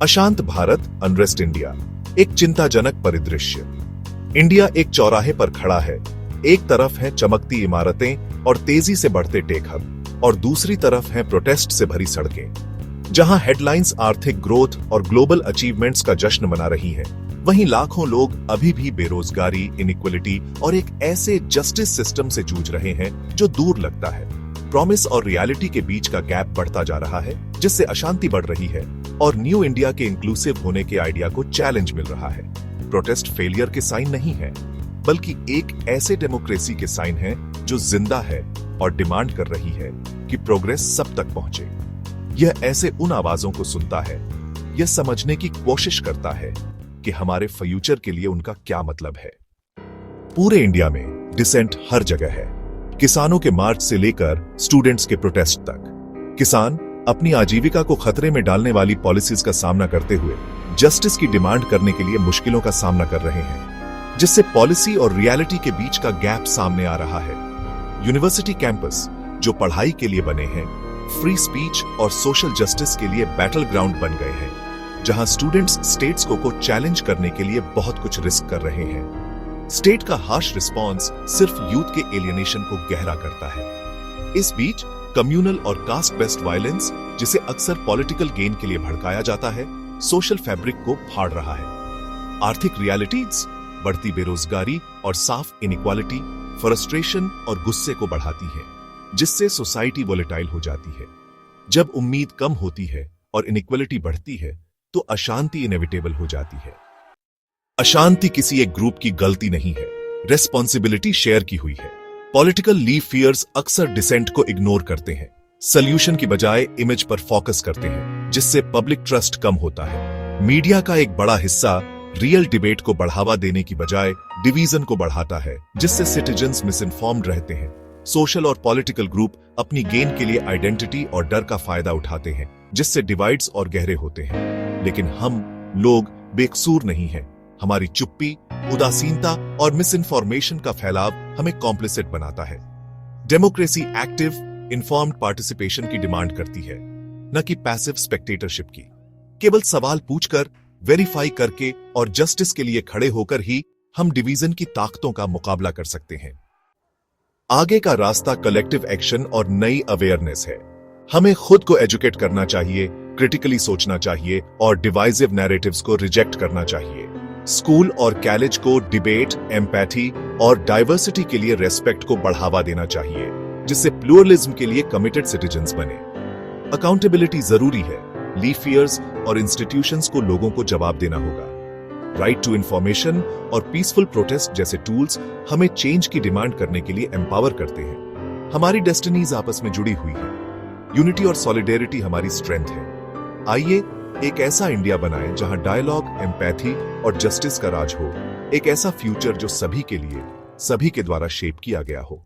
अशांत Bharat, unrest India, एक चिंताजनक परिदृश्य। इंडिया एक चौराहे पर खड़ा है। एक तरफ है चमकती इमारतें और तेजी से बढ़ते टेक हब, और दूसरी तरफ है प्रोटेस्ट से भरी सड़कें, जहां हेडलाइंस आर्थिक ग्रोथ और ग्लोबल अचीवमेंट्स का जश्न मना रही हैं। वहीं लाखों लोग अभी भी बेरोजगारी, इनइक्वलिटी और एक ऐसे जस्टिस सिस्टम से जूझ रहे हैं जो दूर लगता है। प्रॉमिस और रियलिटी के बीच का गैप बढ़ता जा रहा है, जिससे अशांति बढ़ रही है और न्यू इंडिया के इंक्लूसिव होने के आइडिया को चैलेंज मिल रहा है। प्रोटेस्ट फेलियर के साइन नहीं है, बल्कि एक ऐसे डेमोक्रेसी के साइन है जो जिंदा है और डिमांड कर रही है कि प्रोग्रेस सब तक पहुंचे। यह ऐसे उन आवाजों को सुनता है, यह समझने की कोशिश करता है कि हमारे फ्यूचर के लिए उनका क्या मतलब है। पूरे इंडिया में डिसेंट हर जगह है, किसानों के मार्च से लेकर स्टूडेंट्स के प्रोटेस्ट तक। किसान अपनी आजीविका को खतरे में डालने वाली पॉलिसीज का सामना करते हुए जस्टिस की डिमांड करने के लिए मुश्किलों का सामना कर रहे हैं, जिससे पॉलिसी और रियलिटी के बीच का गैप सामने आ रहा है। यूनिवर्सिटी कैंपस जो पढ़ाई के लिए बने हैं, फ्री स्पीच और सोशल जस्टिस के लिए बैटल ग्राउंड बन गए हैं, जहां स्टूडेंट्स स्टेट्स को चैलेंज करने के लिए बहुत कुछ रिस्क कर रहे हैं। स्टेट का हार्श रिस्पॉन्स सिर्फ यूथ के एलियनेशन को गहरा करता है। इस बीच कम्युनल और कास्ट बेस्ड वायलेंस, जिसे अक्सर पॉलिटिकल गेन के लिए भड़काया जाता है, सोशल फैब्रिक को फाड़ रहा है। आर्थिक रियलिटीज, बढ़ती बेरोजगारी और साफ इनइक्वालिटी फ्रस्ट्रेशन और गुस्से को बढ़ाती है, जिससे सोसाइटी वोलेटाइल हो जाती है। जब उम्मीद कम होती है और इनइक्वालिटी बढ़ती है, तो अशांति इनेविटेबल हो जाती है। अशांति किसी एक ग्रुप की गलती नहीं है, रेस्पॉन्सिबिलिटी शेयर की हुई है। पॉलिटिकल लीफियर्स अक्सर डिसेंट को इग्नोर करते हैं, सॉल्यूशन की बजाय इमेज पर फोकस करते हैं, जिससे पब्लिक ट्रस्ट कम होता है। मीडिया का एक बड़ा हिस्सा रियल डिबेट को बढ़ावा देने की बजाय डिवीजन को बढ़ाता है, जिससे सिटीजन्स मिसइन्फॉर्म्ड रहते हैं। सोशल और पॉलिटिकल ग्रुप अपनी गेन के लिए आइडेंटिटी और डर का फायदा उठाते हैं, जिससे डिवाइड्स और गहरे होते हैं। लेकिन हम लोग बेकसूर नहीं हैं। हमारी चुप्पी, उदासीनता और मिसइन्फॉर्मेशन का फैलाव हमें कॉम्प्लिसिट बनाता है। डेमोक्रेसी एक्टिव, इन्फॉर्म्ड पार्टिसिपेशन की डिमांड करती है, न कि पैसिव स्पेक्टेटरशिप की। केवल सवाल पूछकर, वेरीफाई करके और जस्टिस के लिए खड़े होकर ही हम डिवीजन की ताकतों का मुकाबला कर सकते हैं। आगे का रास्ता कलेक्टिव एक्शन और नई अवेयरनेस है। हमें खुद को एजुकेट करना चाहिए, क्रिटिकली सोचना चाहिए और डिवाइसिव नैरेटिव्स को रिजेक्ट करना चाहिए। स्कूल और कॉलेज को डिबेट, एम्पैथी और डाइवर्सिटी के लिए रेस्पेक्ट को बढ़ावा देना चाहिए, जिससे प्लूरलिज्म के लिए कमिटेड सिटीजन्स बने। अकाउंटेबिलिटी जरूरी है। लीफियर्स और इंस्टीट्यूशंस को लोगों को जवाब देना होगा। राइट टू इंफॉर्मेशन और पीसफुल प्रोटेस्ट जैसे टूल्स हमें चेंज की डिमांड करने के लिए एम्पावर करते हैं। हमारी डेस्टिनीज आपस में जुड़ी हुई है। यूनिटी और सॉलिडेरिटी हमारी स्ट्रेंथ है। आइए एक ऐसा इंडिया बनाएं जहां डायलॉग, एम्पैथी और जस्टिस का राज हो। एक ऐसा फ्यूचर जो सभी के लिए, सभी के द्वारा शेप किया गया हो।